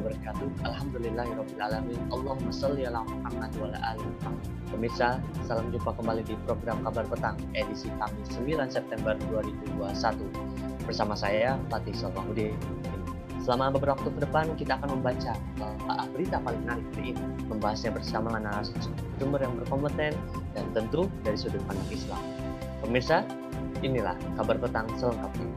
wabarakatuh. Alhamdulillahirrahmanirrahim. Allahumma sholli ala Muhammad wa ala ali Muhammad. Pemirsa, salam jumpa kembali di program Kabar Petang edisi Kamis 9 September 2021. Bersama saya Fatih Solmahudin. Selama beberapa waktu ke depan kita akan membaca berita paling menarik hari ini, membahasnya bersama narasumber yang berkompeten dan tentu dari sudut pandang Islam. Pemirsa, inilah Kabar Petang selengkapnya.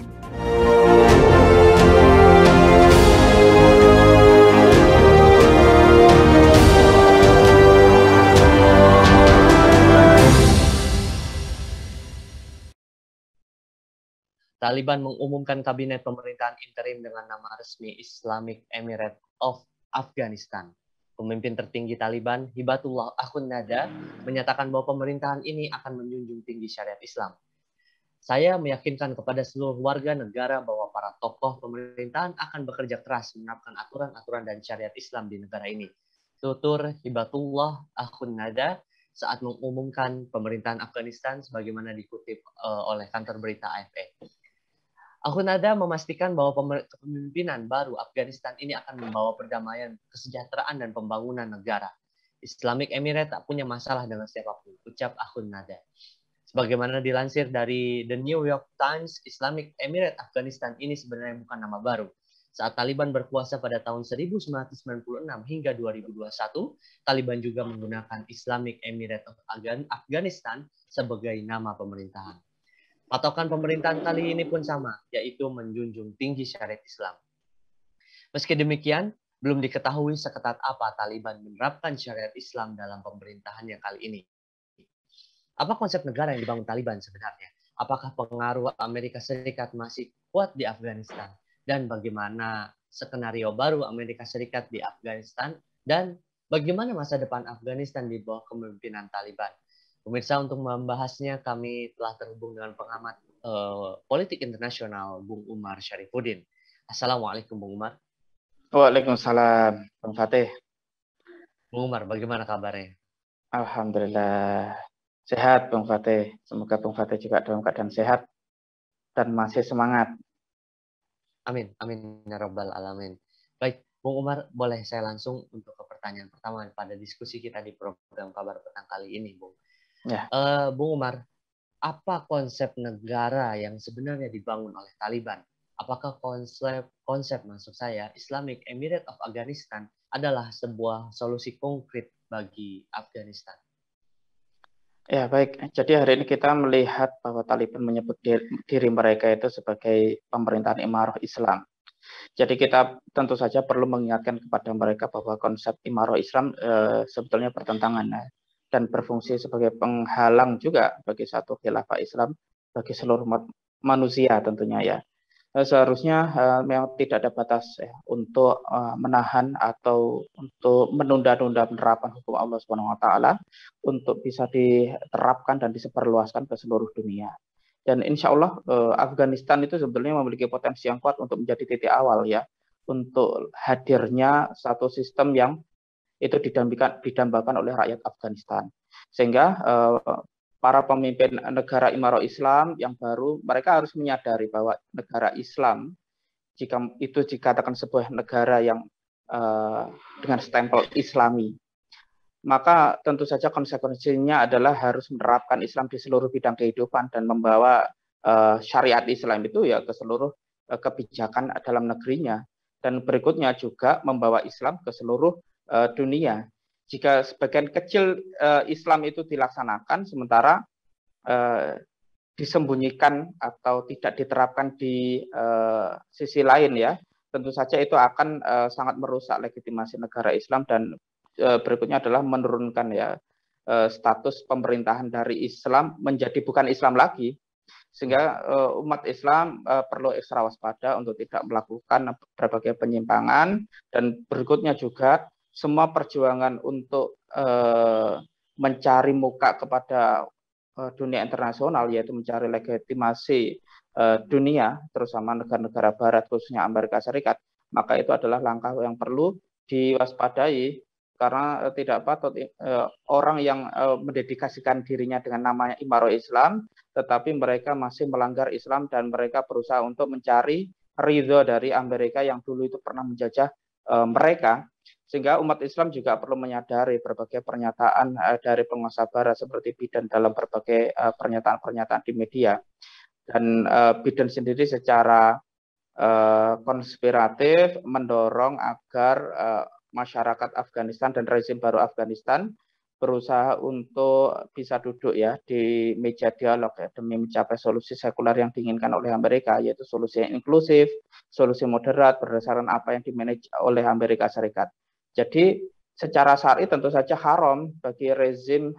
Taliban mengumumkan kabinet pemerintahan interim dengan nama resmi Islamic Emirate of Afghanistan. Pemimpin tertinggi Taliban, Hibatullah Akhundzada, menyatakan bahwa pemerintahan ini akan menjunjung tinggi syariat Islam. Saya meyakinkan kepada seluruh warga negara bahwa para tokoh pemerintahan akan bekerja keras menerapkan aturan-aturan dan syariat Islam di negara ini. Tutur Hibatullah Akhundzada saat mengumumkan pemerintahan Afghanistan sebagaimana dikutip oleh kantor berita AFP. Akhundzada memastikan bahwa kepemimpinan baru Afghanistan ini akan membawa perdamaian, kesejahteraan, dan pembangunan negara. Islamic Emirate tak punya masalah dengan siapapun, ucap Akhundzada. Sebagaimana dilansir dari The New York Times, Islamic Emirate Afghanistan ini sebenarnya bukan nama baru. Saat Taliban berkuasa pada tahun 1996 hingga 2021, Taliban juga menggunakan Islamic Emirate of Afghanistan sebagai nama pemerintahan. Patokan pemerintahan kali ini pun sama, yaitu menjunjung tinggi syariat Islam. Meski demikian, belum diketahui seketat apa Taliban menerapkan syariat Islam dalam pemerintahannya kali ini. Apa konsep negara yang dibangun Taliban sebenarnya? Apakah pengaruh Amerika Serikat masih kuat di Afghanistan? Dan bagaimana skenario baru Amerika Serikat di Afghanistan? Dan bagaimana masa depan Afghanistan di bawah kepemimpinan Taliban? Pemirsa, untuk membahasnya kami telah terhubung dengan pengamat politik internasional Bung Umar Syarifuddin. Assalamualaikum Bung Umar. Waalaikumsalam Bung Fatih. Bung Umar, bagaimana kabarnya? Alhamdulillah sehat Bung Fatih. Semoga Bung Fatih juga dalam keadaan sehat dan masih semangat. Amin, amin ya rabbal alamin. Baik, Bung Umar, boleh saya langsung untuk ke pertanyaan pertama pada diskusi kita di program Kabar Petang kali ini, Bung. Ya. Bung Umar, apa konsep negara yang sebenarnya dibangun oleh Taliban? Apakah konsep maksud saya Islamic Emirate of Afghanistan adalah sebuah solusi konkret bagi Afghanistan? Ya, baik. Jadi hari ini kita melihat bahwa Taliban menyebut diri mereka itu sebagai pemerintahan Imarah Islam. Jadi kita tentu saja perlu mengingatkan kepada mereka bahwa konsep Imarah Islam sebetulnya bertentangan dan berfungsi sebagai penghalang juga bagi satu khilafah Islam bagi seluruh manusia tentunya ya. Seharusnya memang tidak ada batas untuk menahan atau untuk menunda-nunda penerapan hukum Allah Subhanahu wa taala untuk bisa diterapkan dan disebarluaskan ke seluruh dunia. Dan insya Allah Afghanistan itu sebetulnya memiliki potensi yang kuat untuk menjadi titik awal ya untuk hadirnya satu sistem yang itu didambakan oleh rakyat Afghanistan. Sehingga para pemimpin negara Imarah Islam yang baru, mereka harus menyadari bahwa negara Islam, jika itu dikatakan sebuah negara yang dengan stempel Islami, maka tentu saja konsekuensinya adalah harus menerapkan Islam di seluruh bidang kehidupan dan membawa syariat Islam itu ya ke seluruh kebijakan dalam negerinya. Dan berikutnya juga membawa Islam ke seluruh dunia. Jika sebagian kecil Islam itu dilaksanakan, sementara disembunyikan atau tidak diterapkan di sisi lain ya, tentu saja itu akan sangat merusak legitimasi negara Islam dan berikutnya adalah menurunkan ya status pemerintahan dari Islam menjadi bukan Islam lagi, sehingga umat Islam perlu ekstra waspada untuk tidak melakukan berbagai penyimpangan. Dan berikutnya juga semua perjuangan untuk mencari muka kepada dunia internasional, yaitu mencari legitimasi dunia, terutama negara-negara barat, khususnya Amerika Serikat, maka itu adalah langkah yang perlu diwaspadai, karena tidak patut orang yang mendedikasikan dirinya dengan namanya Imarah Islam, tetapi mereka masih melanggar Islam dan mereka berusaha untuk mencari ridho dari Amerika yang dulu itu pernah menjajah mereka, sehingga umat Islam juga perlu menyadari berbagai pernyataan dari penguasa Barat seperti Biden dalam berbagai pernyataan-pernyataan di media, dan Biden sendiri secara konspiratif mendorong agar masyarakat Afghanistan dan rezim baru Afghanistan berusaha untuk bisa duduk ya di meja dialog ya demi mencapai solusi sekuler yang diinginkan oleh Amerika, yaitu solusi yang inklusif, solusi moderat berdasarkan apa yang dimanage oleh Amerika Serikat. Jadi secara syar'i tentu saja haram bagi rezim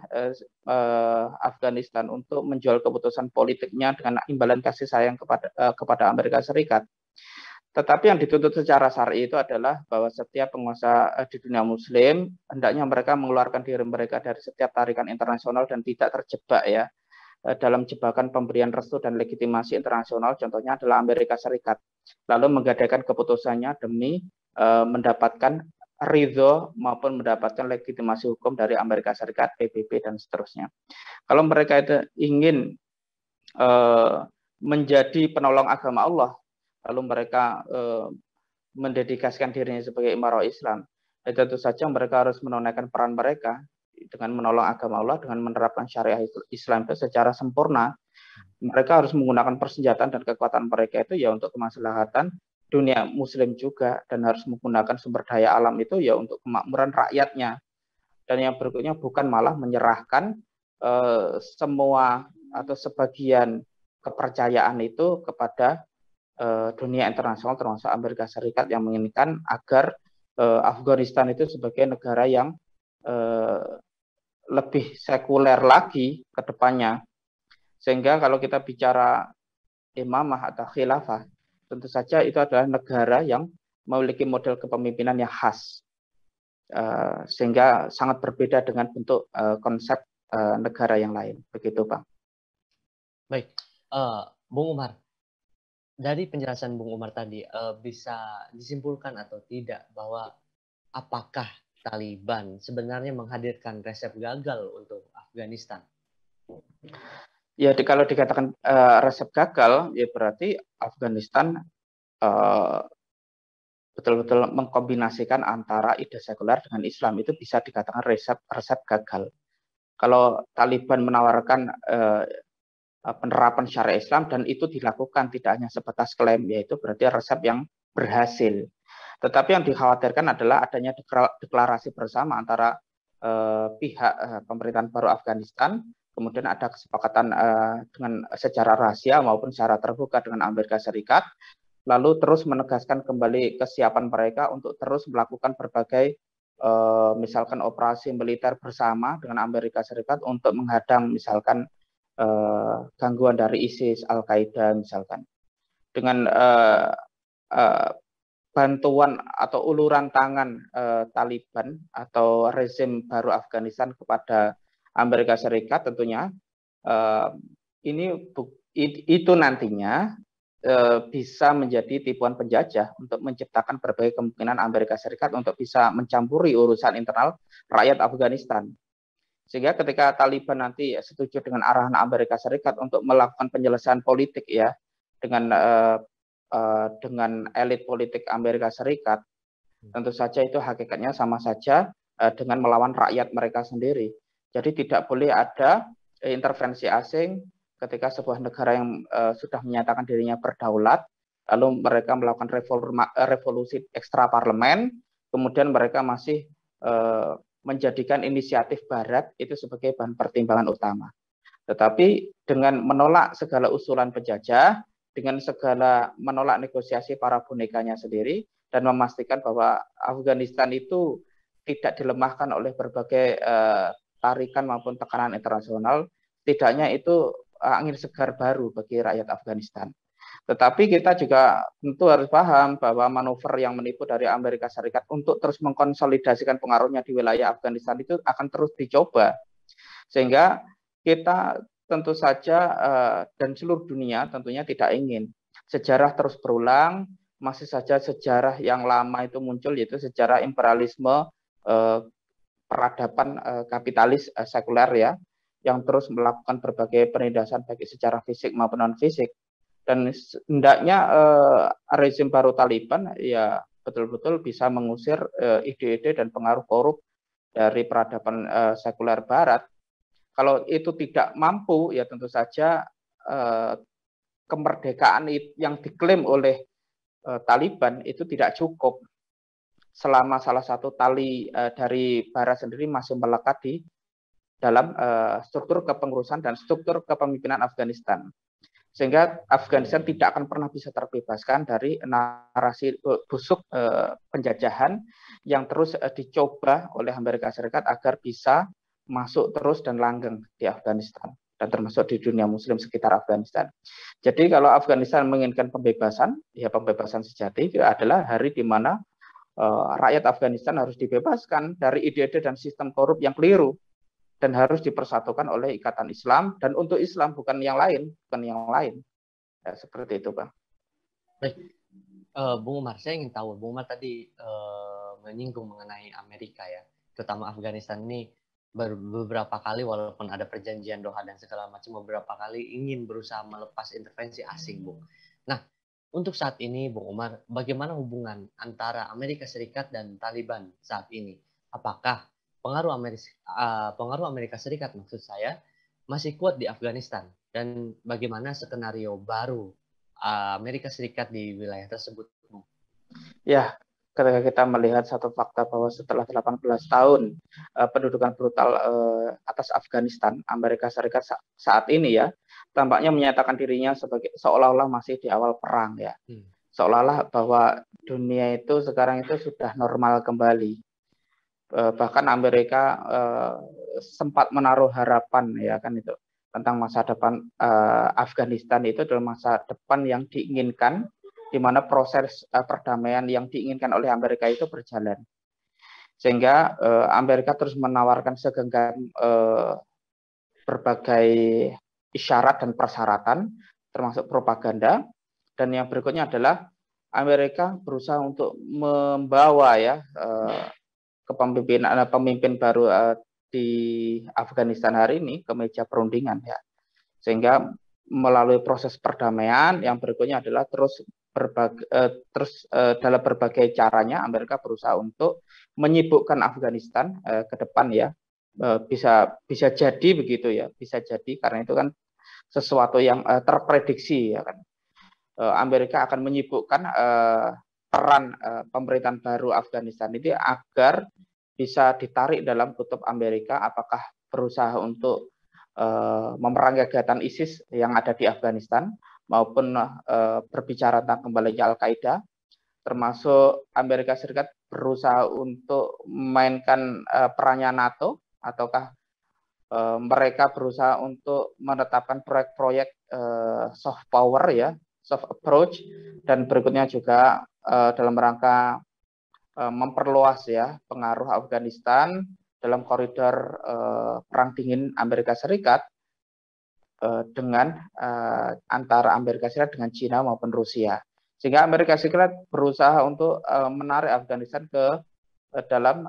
Afghanistan untuk menjual keputusan politiknya dengan imbalan kasih sayang kepada Amerika Serikat. Tetapi yang dituntut secara syar'i itu adalah bahwa setiap penguasa di dunia Muslim hendaknya mereka mengeluarkan diri mereka dari setiap tarikan internasional dan tidak terjebak ya dalam jebakan pemberian restu dan legitimasi internasional. Contohnya adalah Amerika Serikat, lalu menggadaikan keputusannya demi mendapatkan ridho maupun mendapatkan legitimasi hukum dari Amerika Serikat, PBB dan seterusnya. Kalau mereka itu ingin menjadi penolong agama Allah, lalu mereka mendedikasikan dirinya sebagai imarah Islam, dan tentu saja mereka harus menunaikan peran mereka dengan menolong agama Allah, dengan menerapkan syariah Islam itu secara sempurna. Mereka harus menggunakan persenjataan dan kekuatan mereka itu ya untuk kemaslahatan dunia Muslim juga, dan harus menggunakan sumber daya alam itu ya untuk kemakmuran rakyatnya. Dan yang berikutnya bukan malah menyerahkan semua atau sebagian kepercayaan itu kepada dunia internasional termasuk Amerika Serikat yang menginginkan agar Afghanistan itu sebagai negara yang lebih sekuler lagi ke depannya. Sehingga kalau kita bicara imamah atau khilafah, tentu saja itu adalah negara yang memiliki model kepemimpinan yang khas, sehingga sangat berbeda dengan bentuk konsep negara yang lain. Begitu, Bang. Baik, Bung Umar, dari penjelasan Bung Umar tadi bisa disimpulkan atau tidak bahwa apakah Taliban sebenarnya menghadirkan resep gagal untuk Afghanistan? Ya, kalau dikatakan resep gagal, ya berarti Afghanistan betul-betul mengkombinasikan antara ide sekuler dengan Islam, itu bisa dikatakan resep gagal. Kalau Taliban menawarkan penerapan syariat Islam dan itu dilakukan tidak hanya sebatas klaim, yaitu berarti resep yang berhasil. Tetapi yang dikhawatirkan adalah adanya deklarasi bersama antara pihak pemerintahan baru Afghanistan, kemudian ada kesepakatan dengan secara rahasia maupun secara terbuka dengan Amerika Serikat, lalu terus menegaskan kembali kesiapan mereka untuk terus melakukan berbagai misalkan operasi militer bersama dengan Amerika Serikat untuk menghadang misalkan gangguan dari ISIS, Al-Qaeda misalkan. Dengan bantuan atau uluran tangan Taliban atau rezim baru Afghanistan kepada Amerika Serikat, tentunya itu nantinya bisa menjadi tipuan penjajah untuk menciptakan berbagai kemungkinan Amerika Serikat untuk bisa mencampuri urusan internal rakyat Afghanistan. Sehingga ketika Taliban nanti setuju dengan arahan Amerika Serikat untuk melakukan penyelesaian politik ya dengan elit politik Amerika Serikat, tentu saja itu hakikatnya sama saja dengan melawan rakyat mereka sendiri. Jadi tidak boleh ada intervensi asing ketika sebuah negara yang sudah menyatakan dirinya berdaulat, lalu mereka melakukan revolusi ekstra parlemen, kemudian mereka masih menjadikan inisiatif Barat itu sebagai bahan pertimbangan utama. Tetapi dengan menolak segala usulan penjajah, dengan segala menolak negosiasi para bonekanya sendiri, dan memastikan bahwa Afghanistan itu tidak dilemahkan oleh berbagai tarikan maupun tekanan internasional, setidaknya itu angin segar baru bagi rakyat Afghanistan. Tetapi kita juga tentu harus paham bahwa manuver yang menipu dari Amerika Serikat untuk terus mengkonsolidasikan pengaruhnya di wilayah Afghanistan itu akan terus dicoba. Sehingga kita tentu saja dan seluruh dunia tentunya tidak ingin sejarah terus berulang, masih saja sejarah yang lama itu muncul, yaitu sejarah imperialisme peradaban kapitalis sekuler ya, yang terus melakukan berbagai penindasan baik secara fisik maupun non fisik. Dan hendaknya rezim baru Taliban ya betul-betul bisa mengusir ide-ide dan pengaruh korup dari peradaban sekuler Barat. Kalau itu tidak mampu, ya tentu saja kemerdekaan yang diklaim oleh Taliban itu tidak cukup selama salah satu tali dari Barat sendiri masih melekat di dalam struktur kepengurusan dan struktur kepemimpinan Afghanistan. Sehingga Afghanistan tidak akan pernah bisa terbebaskan dari narasi busuk penjajahan yang terus dicoba oleh Amerika Serikat agar bisa masuk terus dan langgeng di Afghanistan dan termasuk di dunia muslim sekitar Afghanistan. Jadi kalau Afghanistan menginginkan pembebasan, ya pembebasan sejati itu adalah hari di mana rakyat Afghanistan harus dibebaskan dari ide-ide dan sistem korup yang keliru dan harus dipersatukan oleh ikatan Islam dan untuk Islam bukan yang lain. Ya, seperti itu, Bang. Baik, Bung Umar, saya ingin tahu, Bung Umar tadi menyinggung mengenai Amerika ya, terutama Afghanistan ini beberapa kali walaupun ada perjanjian Doha dan segala macam, beberapa kali ingin berusaha melepas intervensi asing, Bung. Nah, untuk saat ini, Bung Umar, bagaimana hubungan antara Amerika Serikat dan Taliban saat ini? Apakah pengaruh Amerika Serikat maksud saya masih kuat di Afghanistan, dan bagaimana skenario baru Amerika Serikat di wilayah tersebut? Ya, ketika kita melihat satu fakta bahwa setelah 18 tahun pendudukan brutal atas Afghanistan, Amerika Serikat saat ini ya tampaknya menyatakan dirinya sebagai seolah-olah masih di awal perang ya. Seolah-olah bahwa dunia itu sekarang itu sudah normal kembali. Bahkan Amerika sempat menaruh harapan ya kan itu tentang masa depan Afghanistan itu adalah masa depan yang diinginkan, di mana proses perdamaian yang diinginkan oleh Amerika itu berjalan. Sehingga Amerika terus menawarkan segenggam berbagai isyarat dan persyaratan, termasuk propaganda. Dan yang berikutnya adalah Amerika berusaha untuk membawa ya pemimpin baru di Afghanistan hari ini ke meja perundingan ya, sehingga melalui proses perdamaian yang berikutnya adalah terus dalam berbagai caranya Amerika berusaha untuk menyibukkan Afghanistan ke depan ya, bisa jadi begitu ya, bisa jadi karena itu kan sesuatu yang terprediksi ya kan. Amerika akan menyibukkan peran pemerintahan baru Afghanistan ini agar bisa ditarik dalam kutub Amerika, apakah berusaha untuk memerangi kegiatan ISIS yang ada di Afghanistan maupun berbicara tentang kembalinya Al-Qaeda, termasuk Amerika Serikat berusaha untuk memainkan perannya NATO, ataukah mereka berusaha untuk menetapkan proyek-proyek soft power ya, soft approach, dan berikutnya juga dalam rangka memperluas ya pengaruh Afghanistan dalam koridor perang dingin Amerika Serikat dengan antara Amerika Serikat dengan Cina maupun Rusia, sehingga Amerika Serikat berusaha untuk menarik Afghanistan ke dalam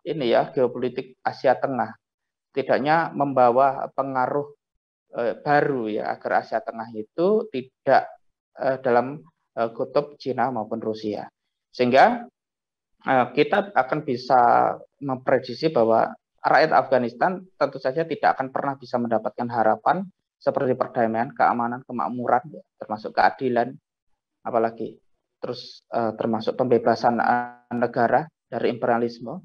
ini ya geopolitik Asia Tengah, setidaknya membawa pengaruh baru ya agar Asia Tengah itu tidak dalam kutub Cina maupun Rusia. Sehingga kita akan bisa memprediksi bahwa rakyat Afghanistan tentu saja tidak akan pernah bisa mendapatkan harapan seperti perdamaian, keamanan, kemakmuran, termasuk keadilan, apalagi terus termasuk pembebasan negara dari imperialisme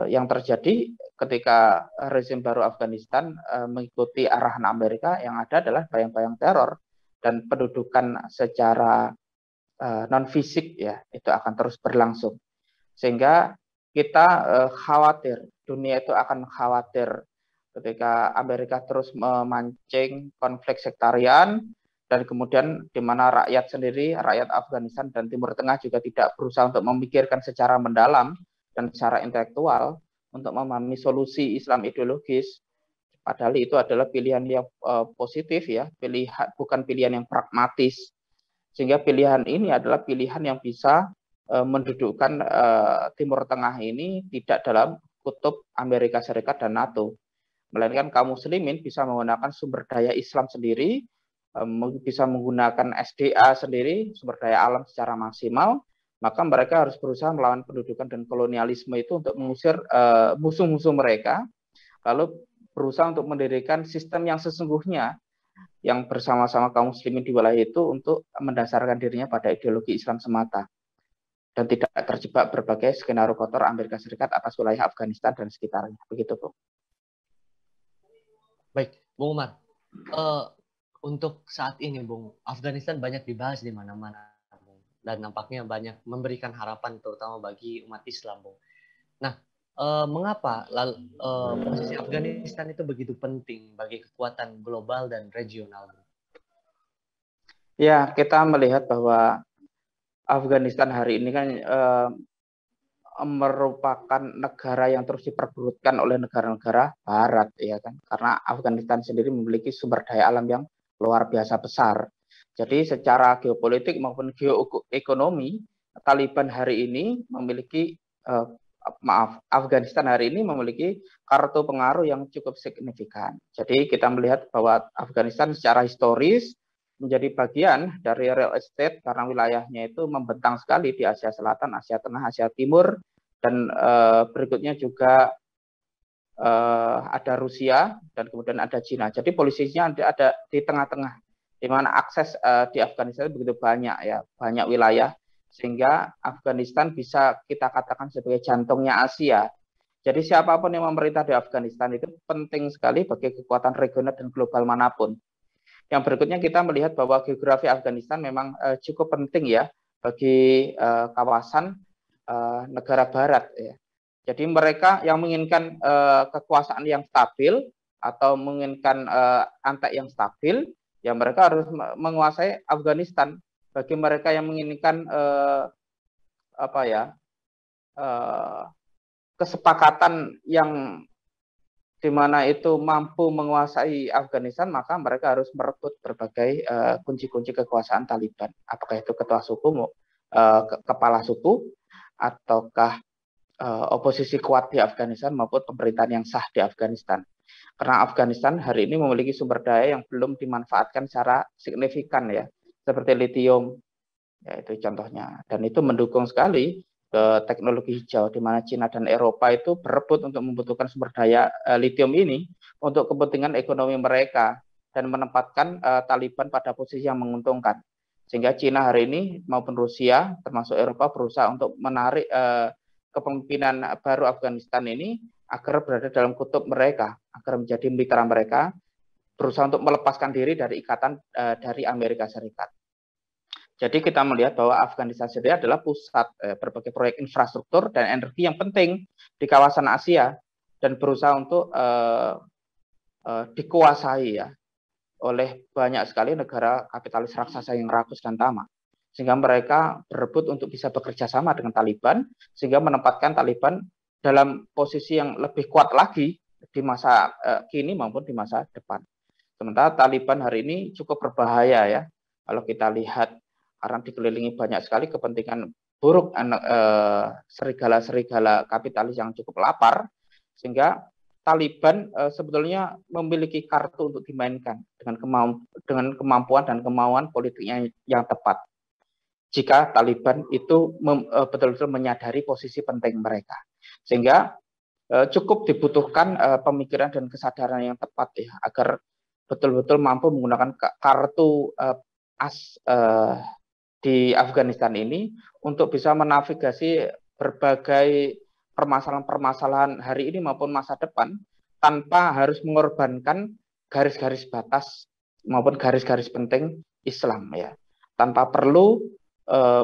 yang terjadi ketika rezim baru Afghanistan mengikuti arahan Amerika. Yang ada adalah bayang-bayang teror dan pendudukan secara non fisik ya, itu akan terus berlangsung, sehingga kita khawatir, dunia itu akan khawatir ketika Amerika terus memancing konflik sektarian, dan kemudian di mana rakyat sendiri, rakyat Afghanistan dan Timur Tengah juga tidak berusaha untuk memikirkan secara mendalam dan secara intelektual untuk memahami solusi Islam ideologis, padahal itu adalah pilihan yang positif ya, bukan pilihan yang pragmatis. Sehingga pilihan ini adalah pilihan yang bisa mendudukkan Timur Tengah ini tidak dalam kutub Amerika Serikat dan NATO, melainkan kaum muslimin bisa menggunakan sumber daya Islam sendiri bisa menggunakan SDA sendiri, sumber daya alam secara maksimal, maka mereka harus berusaha melawan pendudukan dan kolonialisme itu untuk mengusir musuh-musuh mereka, lalu berusaha untuk mendirikan sistem yang sesungguhnya yang bersama-sama kaum muslimin di wilayah itu untuk mendasarkan dirinya pada ideologi Islam semata dan tidak terjebak berbagai skenario kotor Amerika Serikat atas wilayah Afghanistan dan sekitarnya. Begitu, Bu. Baik, Bung Umar. Untuk saat ini, Bung, Afghanistan banyak dibahas di mana-mana, Bung, dan nampaknya banyak memberikan harapan terutama bagi umat Islam, Bung. Nah, mengapa posisi Afghanistan itu begitu penting bagi kekuatan global dan regional, Bung? Ya, kita melihat bahwa Afghanistan hari ini kan merupakan negara yang terus diperburutkan oleh negara-negara Barat, ya kan? Karena Afghanistan sendiri memiliki sumber daya alam yang luar biasa besar. Jadi secara geopolitik maupun geoekonomi, Taliban hari ini memiliki Afghanistan hari ini memiliki kartu pengaruh yang cukup signifikan. Jadi kita melihat bahwa Afghanistan secara historis menjadi bagian dari real estate karena wilayahnya itu membentang sekali di Asia Selatan, Asia Tengah, Asia Timur, dan berikutnya juga ada Rusia dan kemudian ada Cina. Jadi posisinya ada di tengah-tengah, di mana akses di Afghanistan begitu banyak, ya, banyak wilayah, sehingga Afghanistan bisa kita katakan sebagai jantungnya Asia. Jadi siapapun yang memerintah di Afghanistan itu penting sekali bagi kekuatan regional dan global manapun. Yang berikutnya kita melihat bahwa geografi Afghanistan memang cukup penting ya bagi kawasan negara Barat. Ya. Jadi mereka yang menginginkan kekuasaan yang stabil atau menginginkan antek yang stabil, ya mereka harus menguasai Afghanistan. Bagi mereka yang menginginkan kesepakatan yang di mana itu mampu menguasai Afghanistan, maka mereka harus merebut berbagai kunci-kunci kekuasaan Taliban. Apakah itu ketua suku, kepala suku, ataukah oposisi kuat di Afghanistan maupun pemerintahan yang sah di Afghanistan. Karena Afghanistan hari ini memiliki sumber daya yang belum dimanfaatkan secara signifikan, ya, seperti litium, ya itu contohnya. Dan itu mendukung sekali ke teknologi hijau, di mana Cina dan Eropa itu berebut untuk membutuhkan sumber daya litium ini untuk kepentingan ekonomi mereka dan menempatkan Taliban pada posisi yang menguntungkan. Sehingga Cina hari ini maupun Rusia termasuk Eropa berusaha untuk menarik kepemimpinan baru Afghanistan ini agar berada dalam kutub mereka, agar menjadi mitra mereka, berusaha untuk melepaskan diri dari ikatan dari Amerika Serikat. Jadi kita melihat bahwa Afghanistan sendiri adalah pusat berbagai proyek infrastruktur dan energi yang penting di kawasan Asia dan berusaha untuk dikuasai, ya, oleh banyak sekali negara kapitalis raksasa yang rakus dan tamak. Sehingga mereka berebut untuk bisa bekerja sama dengan Taliban, sehingga menempatkan Taliban dalam posisi yang lebih kuat lagi di masa kini maupun di masa depan. Sementara Taliban hari ini cukup berbahaya, ya, kalau kita lihat, karena dikelilingi banyak sekali kepentingan buruk serigala-serigala kapitalis yang cukup lapar, sehingga Taliban sebetulnya memiliki kartu untuk dimainkan dengan kemampuan dan kemauan politiknya yang tepat. Jika Taliban itu betul-betul menyadari posisi penting mereka, sehingga cukup dibutuhkan pemikiran dan kesadaran yang tepat, ya, agar betul-betul mampu menggunakan kartu di Afghanistan ini untuk bisa menavigasi berbagai permasalahan-permasalahan hari ini maupun masa depan tanpa harus mengorbankan garis-garis batas maupun garis-garis penting Islam, ya, tanpa perlu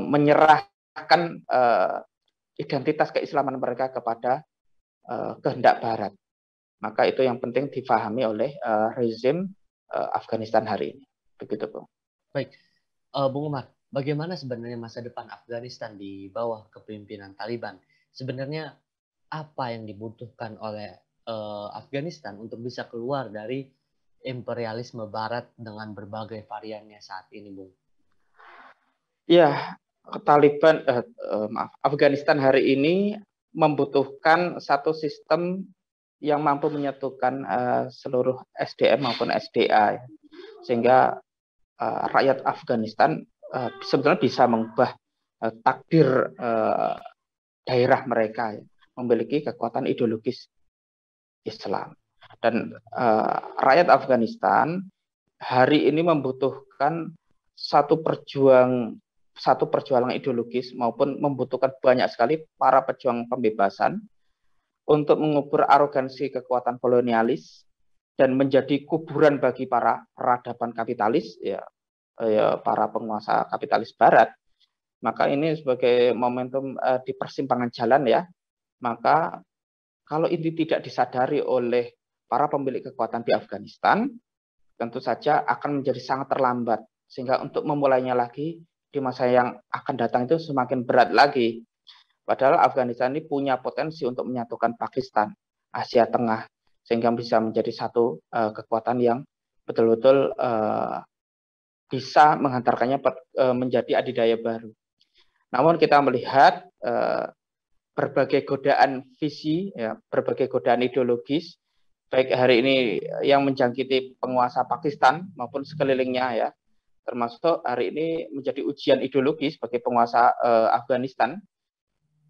menyerahkan identitas keislaman mereka kepada kehendak Barat. Maka itu yang penting difahami oleh rezim Afghanistan hari ini. Begitu, Bung. Baik, Bung Umar, bagaimana sebenarnya masa depan Afghanistan di bawah kepemimpinan Taliban? Sebenarnya apa yang dibutuhkan oleh Afghanistan untuk bisa keluar dari imperialisme Barat dengan berbagai variannya saat ini, Bung? Ya, Taliban, Afghanistan hari ini membutuhkan satu sistem yang mampu menyatukan seluruh SDM maupun SDA, sehingga rakyat Afghanistan sebetulnya bisa mengubah takdir daerah mereka, ya, memiliki kekuatan ideologis Islam. Dan rakyat Afghanistan hari ini membutuhkan satu perjuangan ideologis maupun membutuhkan banyak sekali para pejuang pembebasan untuk mengubur arogansi kekuatan kolonialis dan menjadi kuburan bagi para peradaban kapitalis, ya para penguasa kapitalis Barat. Maka ini sebagai momentum di persimpangan jalan, ya. Maka kalau ini tidak disadari oleh para pemilik kekuatan di Afghanistan, tentu saja akan menjadi sangat terlambat, sehingga untuk memulainya lagi di masa yang akan datang itu semakin berat lagi. Padahal Afghanistan ini punya potensi untuk menyatukan Pakistan, Asia Tengah, sehingga bisa menjadi satu kekuatan yang betul-betul bisa menghantarkannya menjadi adidaya baru. Namun kita melihat berbagai godaan visi, ya, berbagai godaan ideologis, baik hari ini yang menjangkiti penguasa Pakistan maupun sekelilingnya, ya, termasuk hari ini menjadi ujian ideologis bagi penguasa Afghanistan.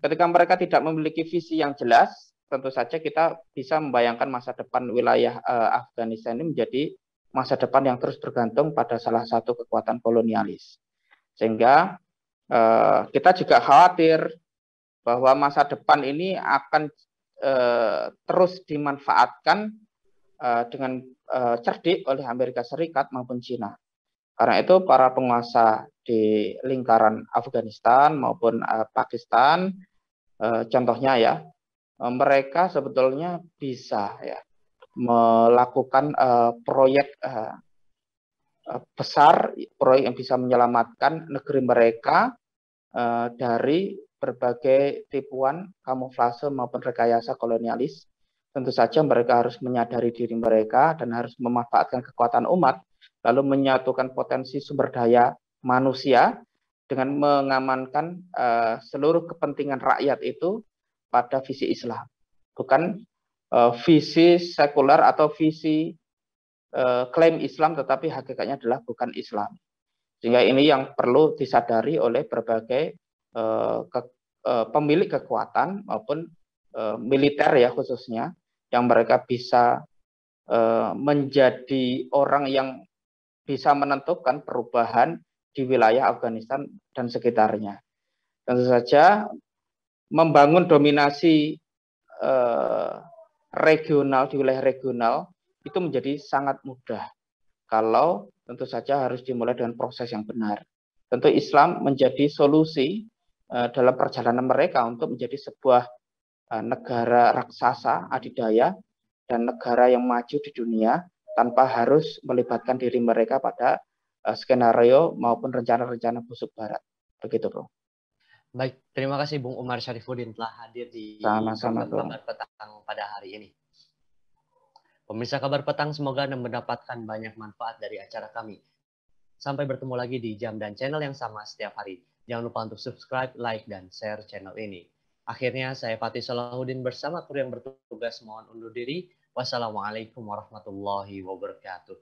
Ketika mereka tidak memiliki visi yang jelas, tentu saja kita bisa membayangkan masa depan wilayah Afghanistan ini menjadi masa depan yang terus bergantung pada salah satu kekuatan kolonialis. Sehingga kita juga khawatir bahwa masa depan ini akan terus dimanfaatkan dengan cerdik oleh Amerika Serikat maupun Cina. Karena itu para penguasa di lingkaran Afghanistan maupun Pakistan, contohnya, ya, mereka sebetulnya bisa, ya, melakukan proyek besar, proyek yang bisa menyelamatkan negeri mereka dari berbagai tipuan, kamuflase maupun rekayasa kolonialis. Tentu saja mereka harus menyadari diri mereka dan harus memanfaatkan kekuatan umat, lalu menyatukan potensi sumber daya manusia dengan mengamankan seluruh kepentingan rakyat itu pada visi Islam, bukan visi sekuler atau visi klaim Islam, tetapi hakikatnya adalah bukan Islam. Sehingga ini yang perlu disadari oleh berbagai pemilik kekuatan maupun militer, ya, khususnya, yang mereka bisa menjadi orang yang bisa menentukan perubahan di wilayah Afghanistan dan sekitarnya. Tentu saja membangun dominasi regional di wilayah regional itu menjadi sangat mudah kalau tentu saja harus dimulai dengan proses yang benar. Tentu Islam menjadi solusi dalam perjalanan mereka untuk menjadi sebuah negara raksasa adidaya dan negara yang maju di dunia tanpa harus melibatkan diri mereka pada skenario maupun rencana-rencana busuk Barat. Begitu, Bro. Baik, terima kasih Bung Umar Syarifuddin telah hadir di Sama-sama, Bro. Kabar Petang pada hari ini. Pemirsa Kabar Petang, semoga Anda mendapatkan banyak manfaat dari acara kami. Sampai bertemu lagi di jam dan channel yang sama setiap hari. Jangan lupa untuk subscribe, like, dan share channel ini. Akhirnya, saya Fatih Salahuddin bersama kru yang bertugas mohon undur diri. Wassalamualaikum warahmatullahi wabarakatuh.